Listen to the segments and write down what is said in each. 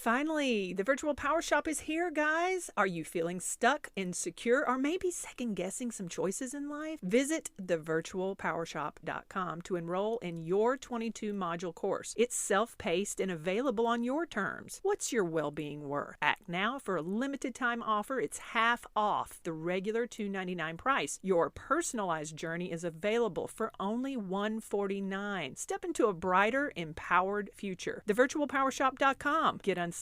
Finally, the virtual power shop is here, guys. Are you feeling stuck, insecure, or maybe second guessing some choices in life? Visit thevirtualpowershop.com to enroll in your 22 module course. It's self-paced and available on your terms. What's your well-being worth? Act now for a limited time offer. It's half off the regular $299 price. Your personalized journey is available for only $149. Step into a brighter, empowered future. Thevirtualpowershop.com. Get unstuck.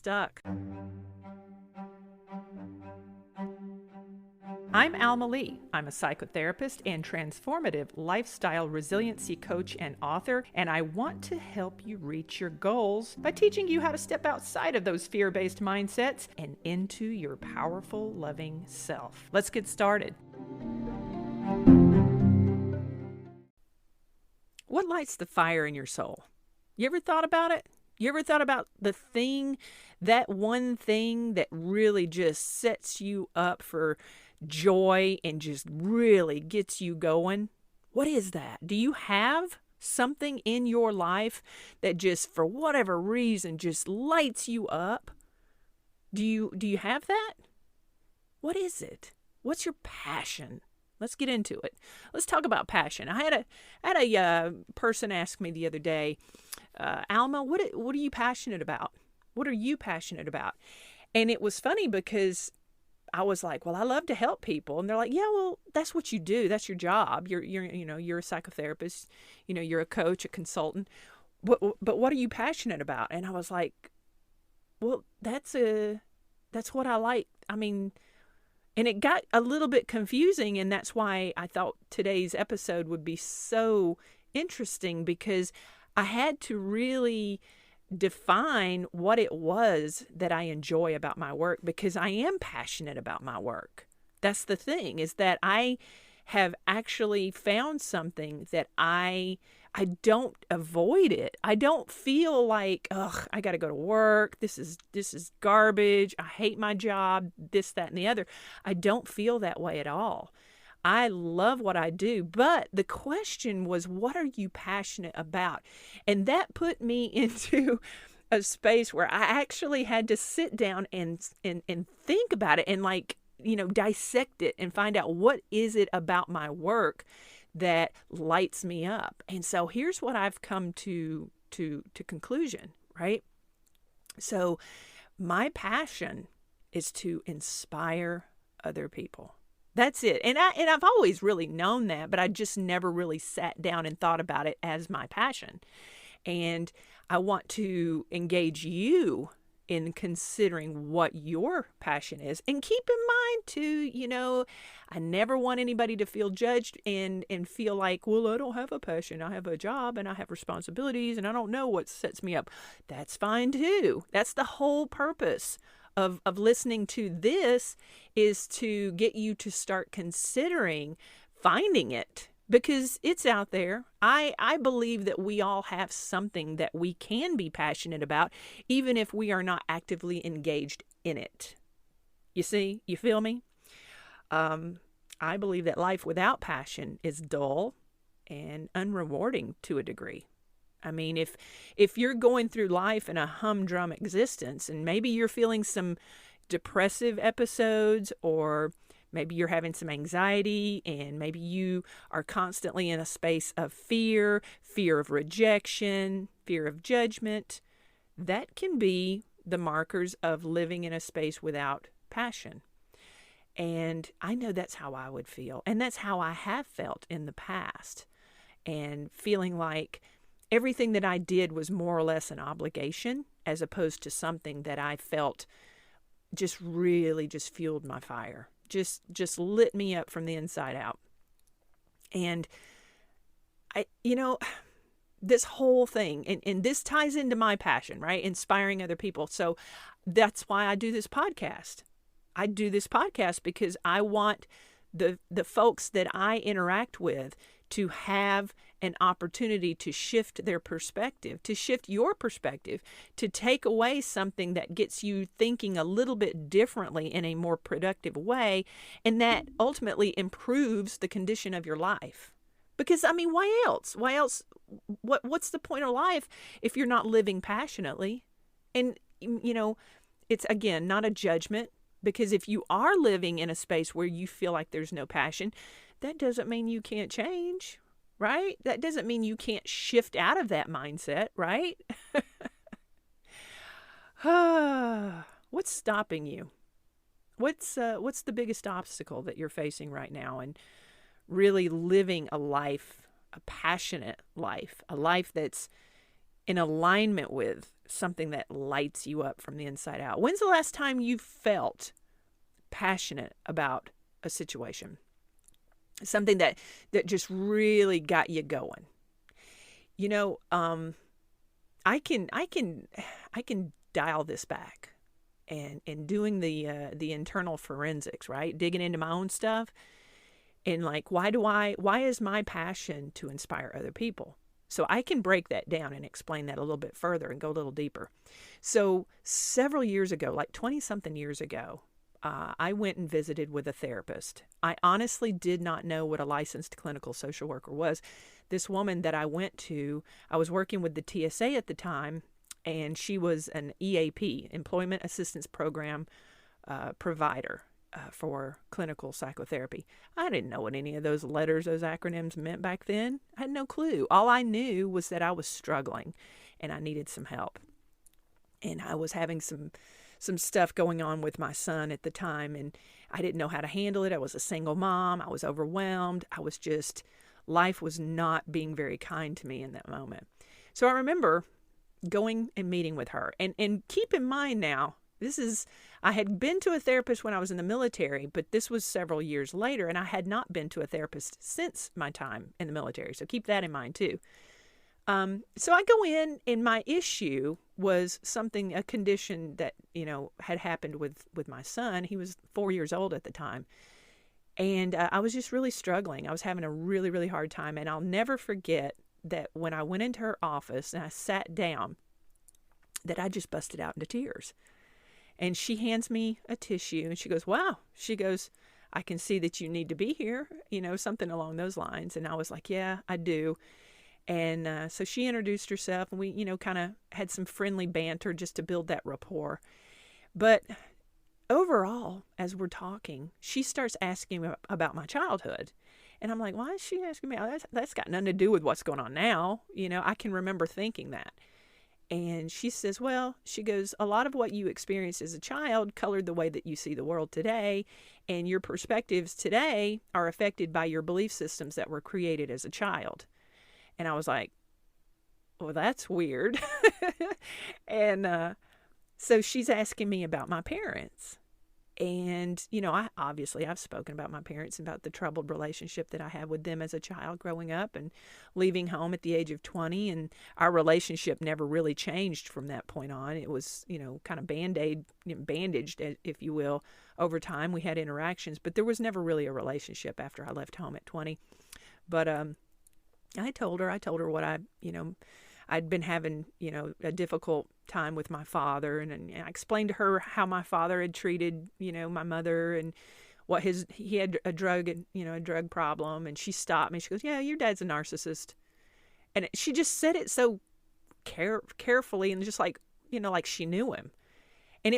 I'm Alma Lee. I'm a psychotherapist and transformative lifestyle resiliency coach and author, and I want to help you reach your goals by teaching you how to step outside of those fear-based mindsets and into your powerful, loving self. Let's get started. What lights the fire in your soul? You ever thought about it? You ever thought about the thing, that one thing that really just sets you up for joy and just really gets you going? What is that? Do you have something in your life that just, for whatever reason, just lights you up? Do you have that? What is it? What's your passion? Let's get into it. Let's talk about passion. I had a person ask me the other day, Alma, what are you passionate about? What are you passionate about? And it was funny because I was like, well, I love to help people. And they're like, yeah, well, that's what you do. That's your job. You're a psychotherapist. You're a coach, a consultant. But what are you passionate about? And I was like, well, that's what I like. I mean, and it got a little bit confusing, and that's why I thought today's episode would be so interesting, because I had to really define what it was that I enjoy about my work, because I am passionate about my work. That's the thing, is that I have actually found something that I don't avoid it. I don't feel like, I got to go to work. This is garbage. I hate my job, this, that, and the other. I don't feel that way at all. I love what I do. But the question was, what are you passionate about? And that put me into a space where I actually had to sit down and think about it and dissect it and find out, what is it about my work that lights me up? And so here's what I've come to conclusion, right? So my passion is to inspire other people. That's it. And I've always really known that, but I just never really sat down and thought about it as my passion. And I want to engage you in considering what your passion is. And keep in mind too, I never want anybody to feel judged and feel like, well, I don't have a passion. I have a job and I have responsibilities and I don't know what sets me up. That's fine too. That's the whole purpose of listening to this, is to get you to start considering finding it, because it's out there. I believe that we all have something that we can be passionate about, even if we are not actively engaged in it. You see? You feel me? I believe that life without passion is dull and unrewarding to a degree. I mean, if you're going through life in a humdrum existence, and maybe you're feeling some depressive episodes, or maybe you're having some anxiety, and maybe you are constantly in a space of fear of rejection, fear of judgment, that can be the markers of living in a space without passion. And I know that's how I would feel. And that's how I have felt in the past. And feeling like everything that I did was more or less an obligation, as opposed to something that I felt just really just fueled my fire. Just lit me up from the inside out. And this whole thing, and this ties into my passion, right? Inspiring other people. So that's why I do this podcast. I do this podcast because I want the folks that I interact with to have an opportunity to shift their perspective, to shift your perspective, to take away something that gets you thinking a little bit differently in a more productive way, and that ultimately improves the condition of your life. Because, I mean, why else? What's the point of life if you're not living passionately? And it's, again, not a judgment, because if you are living in a space where you feel like there's no passion, that doesn't mean you can't change, right? That doesn't mean you can't shift out of that mindset, right? What's stopping you? What's the biggest obstacle that you're facing right now and really living a life, a passionate life, a life that's in alignment with something that lights you up from the inside out? When's the last time you felt passionate about a situation? Something that just really got you going. I can dial this back, and doing the internal forensics, right? Digging into my own stuff, and like, why is my passion to inspire other people? So I can break that down and explain that a little bit further and go a little deeper. So several years ago, like 20-something years ago, I went and visited with a therapist. I honestly did not know what a licensed clinical social worker was. This woman that I went to, I was working with the TSA at the time, and she was an EAP, Employment Assistance Program provider for clinical psychotherapy. I didn't know what any of those letters, those acronyms meant back then. I had no clue. All I knew was that I was struggling and I needed some help. And I was having some stuff going on with my son at the time, and I didn't know how to handle it. I was a single mom. I was overwhelmed. Life was not being very kind to me in that moment. So I remember going and meeting with her. And keep in mind now, I had been to a therapist when I was in the military, but this was several years later, and I had not been to a therapist since my time in the military. So keep that in mind too. So I go in, and my issue was a condition that, had happened with my son. He was 4 years old at the time. And I was just really struggling. I was having a really, really hard time. And I'll never forget that when I went into her office and I sat down, that I just busted out into tears. And she hands me a tissue and she goes, "Wow." She goes, "I can see that you need to be here," something along those lines. And I was like, "Yeah, I do." And so she introduced herself, and we, kind of had some friendly banter just to build that rapport. But overall, as we're talking, she starts asking me about my childhood. And I'm like, why is she asking me? That's got nothing to do with what's going on now. I can remember thinking that. And she says, she goes, "A lot of what you experienced as a child colored the way that you see the world today. And your perspectives today are affected by your belief systems that were created as a child." And I was like, well, that's weird. And so she's asking me about my parents. And, I've spoken about my parents and about the troubled relationship that I had with them as a child growing up and leaving home at the age of 20. And our relationship never really changed from that point on. It was, kind of bandaged, if you will, over time. We had interactions, but there was never really a relationship after I left home at 20. But I told her what I'd been having, a difficult time with my father. And I explained to her how my father had treated, my mother, and what he had a drug problem. And she stopped me. She goes, "Yeah, your dad's a narcissist." And she just said it so carefully and just like she knew him. And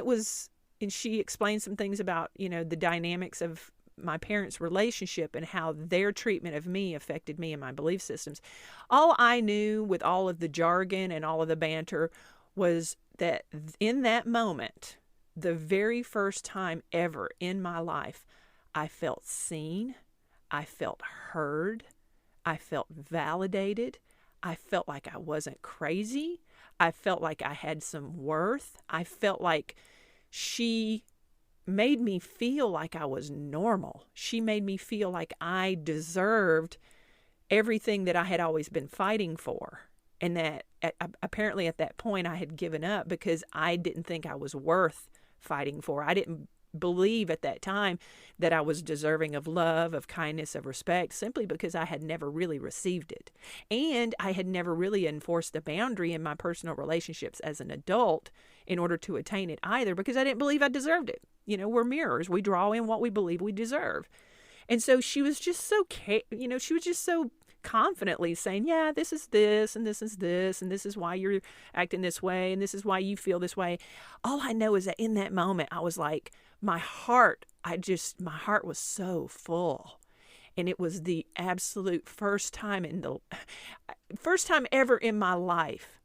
she explained some things about, the dynamics of my parents' relationship and how their treatment of me affected me and my belief systems. All I knew with all of the jargon and all of the banter was that in that moment, the very first time ever in my life, I felt seen, I felt heard, I felt validated, I felt like I wasn't crazy, I felt like I had some worth, I felt like she made me feel like I was normal. She made me feel like I deserved everything that I had always been fighting for. And that apparently at that point I had given up because I didn't think I was worth fighting for. I didn't believe at that time that I was deserving of love, of kindness, of respect, simply because I had never really received it. And I had never really enforced a boundary in my personal relationships as an adult in order to attain it either, because I didn't believe I deserved it. We're mirrors. We draw in what we believe we deserve. And so she was just so, she was just so confidently saying, yeah, this is this, and this is this, and this is why you're acting this way, and this is why you feel this way. All I know is that in that moment, I was like, my heart was so full. And it was the absolute first time ever in my life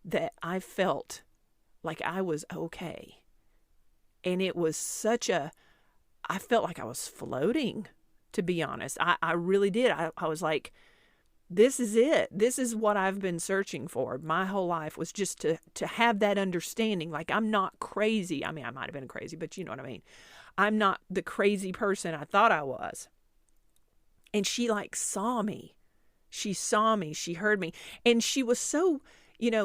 that I felt like I was okay. And it was I felt like I was floating, to be honest. I really did. I was like, this is it. This is what I've been searching for. My whole life was just to have that understanding. Like, I'm not crazy. I mean, I might have been crazy, but you know what I mean. I'm not the crazy person I thought I was. And she saw me. She saw me. She heard me. And she was so,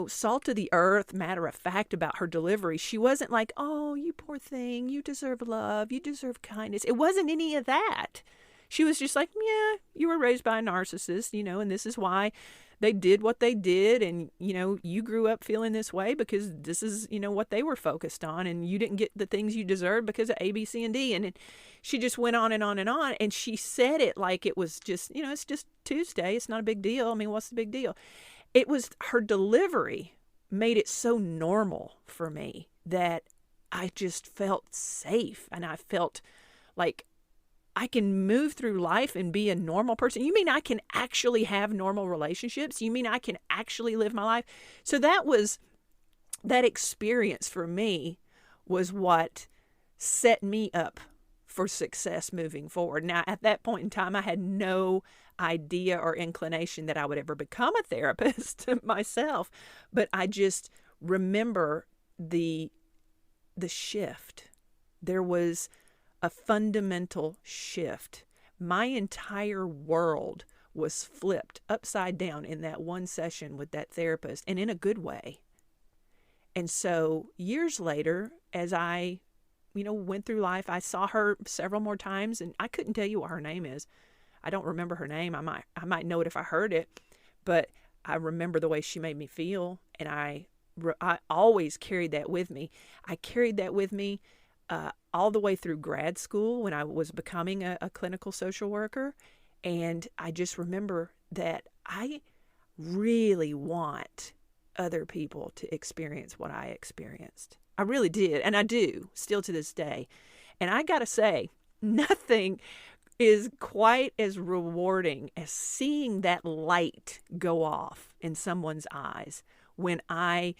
salt of the earth, matter of fact about her delivery. She wasn't like, oh, you poor thing. You deserve love. You deserve kindness. It wasn't any of that. She was just like, yeah, you were raised by a narcissist, and this is why they did what they did. And, you grew up feeling this way because this is, what they were focused on. And you didn't get the things you deserved because of A, B, C, and D. And she just went on and on and on. And she said it like it was just, it's just Tuesday. It's not a big deal. I mean, what's the big deal? It was her delivery made it so normal for me that I just felt safe. And I felt like I can move through life and be a normal person. You mean I can actually have normal relationships? You mean I can actually live my life? So that experience for me was what set me up for success moving forward. Now, at that point in time, I had no idea or inclination that I would ever become a therapist myself, but I just remember the shift. There was a fundamental shift. My entire world was flipped upside down in that one session with that therapist, and in a good way. And so years later, as I, went through life, I saw her several more times, and I couldn't tell you what her name is. I don't remember her name. I might know it if I heard it, but I remember the way she made me feel, and I always carried that with me. I carried that with me all the way through grad school when I was becoming a clinical social worker. And I just remember that I really want other people to experience what I experienced. I really did. And I do still to this day. And I got to say, nothing is quite as rewarding as seeing that light go off in someone's eyes when I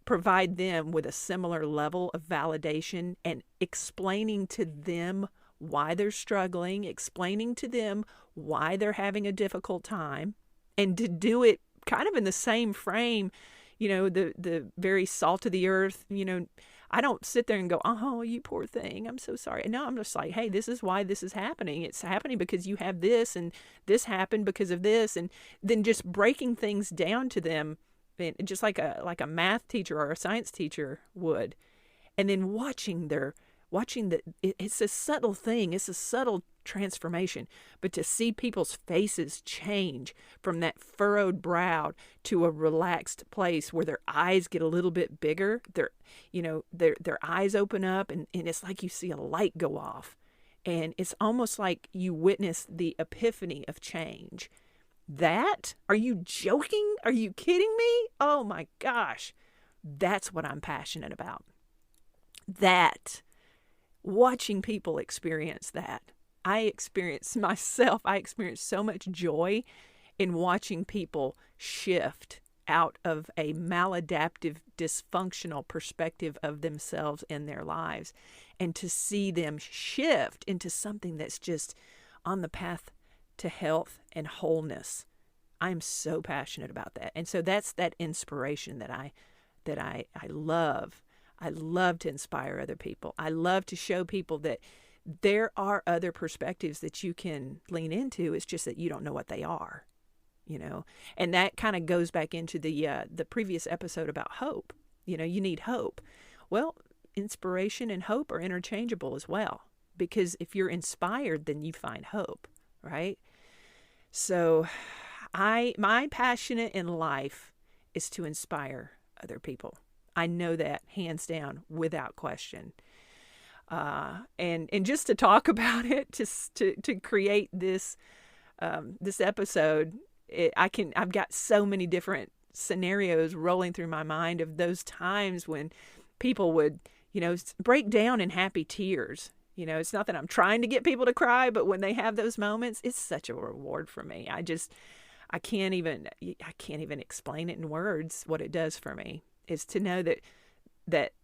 provide them with a similar level of validation and explaining to them why they're struggling, explaining to them why they're having a difficult time, and to do it kind of in the same frame, the very salt of the earth, I don't sit there and go, oh, you poor thing, I'm so sorry. No, I'm just like, hey, this is why this is happening. It's happening because you have this, and this happened because of this, and then just breaking things down to them, and just like a math teacher or a science teacher would, and then watching it's a subtle thing. It's a subtle transformation, but to see people's faces change from that furrowed brow to a relaxed place where their eyes get a little bit bigger, their eyes open up, and it's like you see a light go off, and it's almost like you witness the epiphany of change. Are you joking? Are you kidding me? Oh my gosh. That's what I'm passionate about. Watching people experience that. I experience so much joy in watching people shift out of a maladaptive, dysfunctional perspective of themselves and their lives, and to see them shift into something that's just on the path to health and wholeness. I'm so passionate about that. And so that's that inspiration that I love. I love to inspire other people. I love to show people that there are other perspectives that you can lean into. It's just that you don't know what they are, And that kind of goes back into the previous episode about hope. You need hope. Well, inspiration and hope are interchangeable as well, because if you're inspired, then you find hope, right? So my passion in life is to inspire other people. I know that hands down, without question. And just to talk about it, to create this this episode, I've got so many different scenarios rolling through my mind of those times when people would, break down in happy tears. It's not that I'm trying to get people to cry, but when they have those moments, it's such a reward for me. I can't even explain it in words what it does for me. Is to know that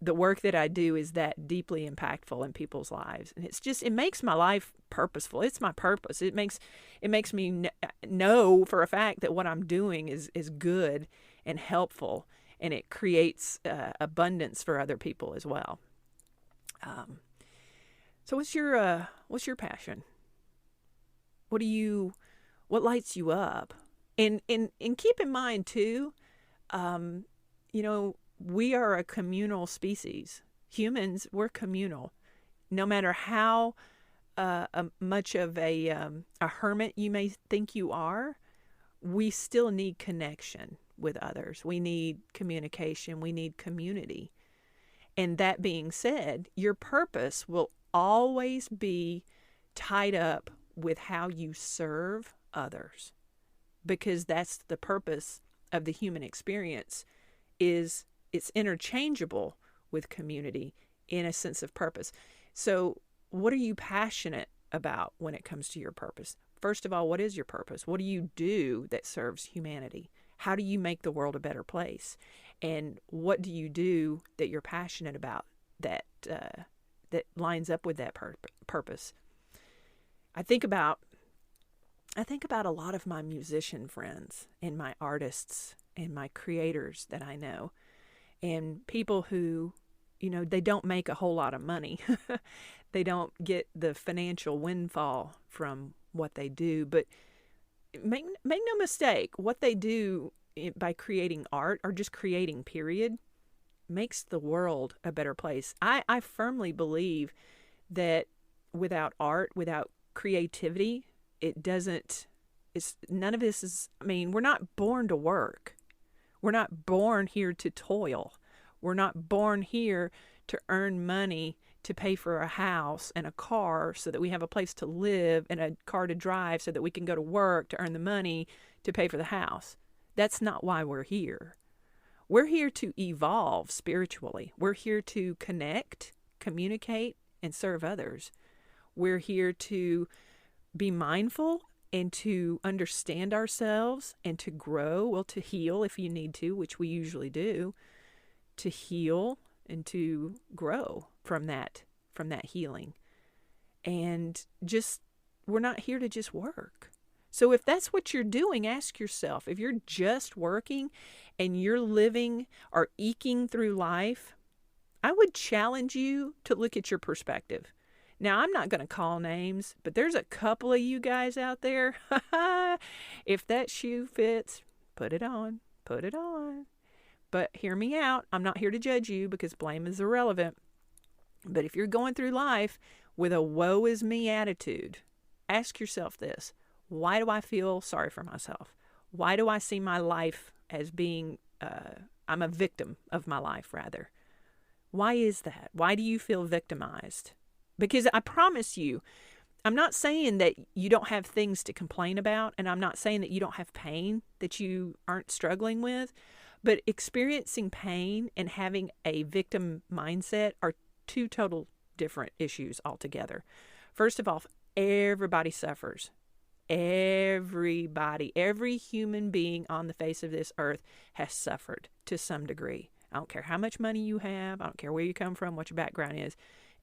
the work that I do is that deeply impactful in people's lives. And it makes my life purposeful. It's my purpose. It makes me know for a fact that what I'm doing is good and helpful, and it creates abundance for other people as well. So what's your passion? What lights you up? And keep in mind too, we are a communal species. Humans, we're communal. No matter how much of a hermit you may think you are, we still need connection with others. We need communication. We need community. And that being said, your purpose will always be tied up with how you serve others, because that's the purpose of the human experience. Is it's interchangeable with community in a sense of purpose. So what are you passionate about when it comes to your purpose? First of all, what is your purpose? What do you do that serves humanity? How do you make the world a better place? And what do you do that you're passionate about that lines up with that purpose? I think about a lot of my musician friends and my artists and my creators that I know, and people who, they don't make a whole lot of money. They don't get the financial windfall from what they do, but make no mistake, what they do by creating art, or just creating period, makes the world a better place. I firmly believe that without art, without creativity, none of this is, we're not born to work. We're not born here to toil. We're not born here to earn money to pay for a house and a car so that we have a place to live and a car to drive so that we can go to work to earn the money to pay for the house. That's not why we're here. We're here to evolve spiritually. We're here to connect, communicate, and serve others. We're here to be mindful and to understand ourselves and to grow, to heal if you need to, which we usually do, to heal and to grow from that healing. And we're not here to just work. So if that's what you're doing, ask yourself, if you're just working and you're living or eking through life, I would challenge you to look at your perspective. Now, I'm not going to call names, but there's a couple of you guys out there. If that shoe fits, put it on. Put it on. But hear me out. I'm not here to judge you because blame is irrelevant. But if you're going through life with a woe is me attitude, ask yourself this. Why do I feel sorry for myself? Why do I see my life as being, I'm a victim of my life, rather? Why is that? Why do you feel victimized? Because I promise you, I'm not saying that you don't have things to complain about, and I'm not saying that you don't have pain that you aren't struggling with, but experiencing pain and having a victim mindset are two total different issues altogether. First of all, everybody suffers. Everybody, every human being on the face of this earth has suffered to some degree. I don't care how much money you have. I don't care where you come from, what your background is.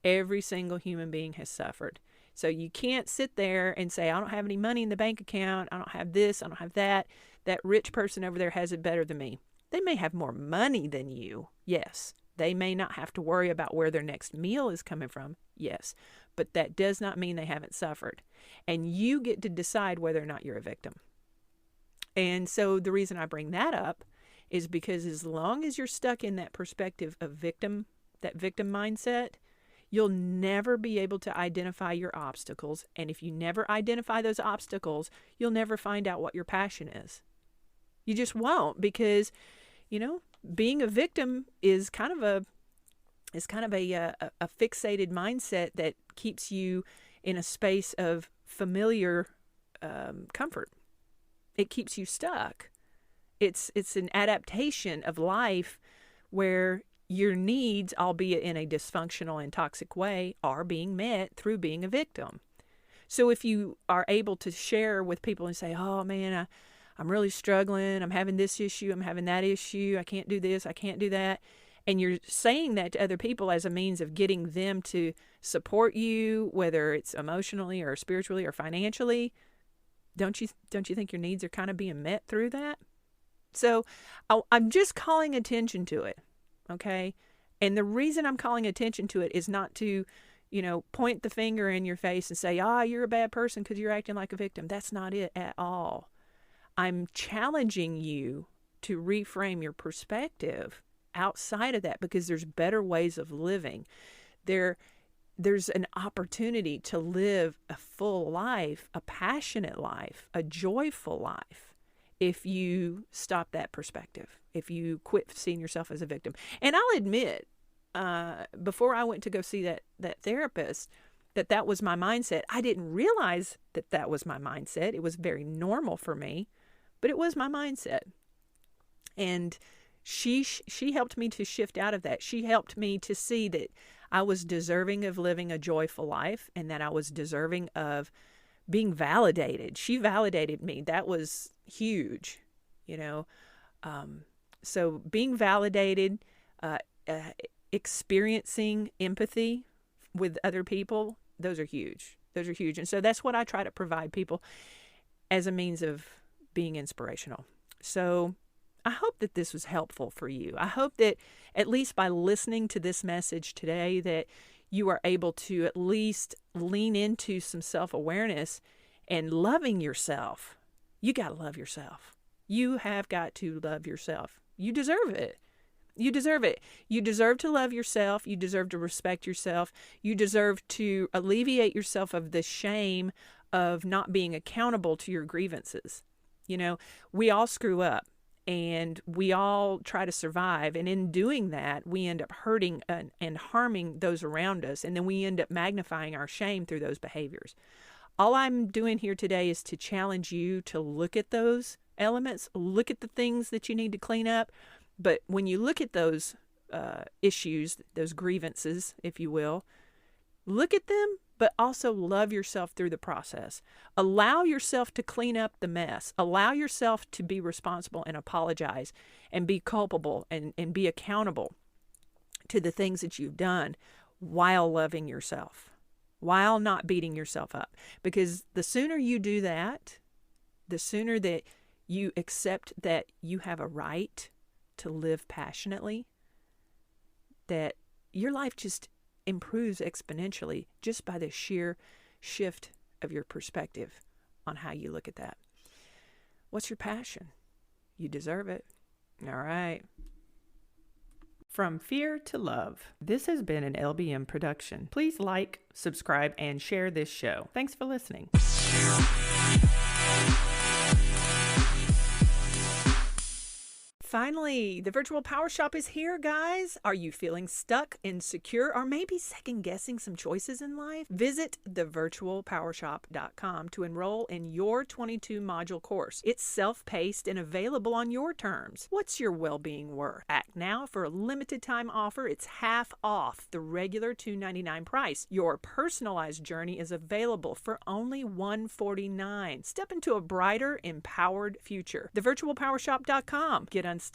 Every single human being has suffered. So you can't sit there and say, I don't have any money in the bank account. I don't have this. I don't have that. That rich person over there has it better than me. They may have more money than you. Yes. They may not have to worry about where their next meal is coming from. Yes. But that does not mean they haven't suffered. And you get to decide whether or not you're a victim. And so the reason I bring that up is because as long as you're stuck in that perspective of victim, that victim mindset, you'll never be able to identify your obstacles. And if you never identify those obstacles, you'll never find out what your passion is. You just won't, because, being a victim is kind of a fixated mindset that keeps you in a space of familiar comfort. It keeps you stuck. It's an adaptation of life where your needs, albeit in a dysfunctional and toxic way, are being met through being a victim. So if you are able to share with people and say, oh man, I'm really struggling, I'm having this issue, I'm having that issue, I can't do this, I can't do that, and you're saying that to other people as a means of getting them to support you, whether it's emotionally or spiritually or financially, don't you think your needs are kind of being met through that? So I'm just calling attention to it, okay? And the reason I'm calling attention to it is not to, point the finger in your face and say, you're a bad person because you're acting like a victim. That's not it at all. I'm challenging you to reframe your perspective outside of that, because there's better ways of living. There's an opportunity to live a full life, a passionate life, a joyful life, if you stop that perspective, if you quit seeing yourself as a victim. And I'll admit, before I went to go see that therapist, that was my mindset. I didn't realize that was my mindset. It was very normal for me, but it was my mindset. And she helped me to shift out of that. She helped me to see that I was deserving of living a joyful life and that I was deserving of being validated. She validated me. That was huge, So being validated, experiencing empathy with other people, those are huge. Those are huge. And so that's what I try to provide people as a means of being inspirational. So I hope that this was helpful for you. I hope that at least by listening to this message today, that you are able to at least lean into some self-awareness and loving yourself. You got to love yourself. You have got to love yourself. You deserve it. You deserve it. You deserve to love yourself. You deserve to respect yourself. You deserve to alleviate yourself of the shame of not being accountable to your grievances. We all screw up. And we all try to survive. And in doing that, we end up hurting and harming those around us. And then we end up magnifying our shame through those behaviors. All I'm doing here today is to challenge you to look at those elements, look at the things that you need to clean up. But when you look at those issues, those grievances, if you will, look at them, but also love yourself through the process. Allow yourself to clean up the mess. Allow yourself to be responsible and apologize and be culpable and be accountable to the things that you've done while loving yourself, while not beating yourself up. Because the sooner you do that, the sooner that you accept that you have a right to live passionately, that your life just improves exponentially just by the sheer shift of your perspective on how you look at that. What's your passion? You deserve it. All right. From fear to love. This has been an LBM production. Please like, subscribe, and share this show. Thanks for listening. Finally, the Virtual Power Shop is here, guys. Are you feeling stuck, insecure, or maybe second-guessing some choices in life? Visit thevirtualpowershop.com to enroll in your 22-module course. It's self-paced and available on your terms. What's your well-being worth? Act now for a limited-time offer. It's half off the regular $299 price. Your personalized journey is available for only $149. Step into a brighter, empowered future. Thevirtualpowershop.com. Get unstuck.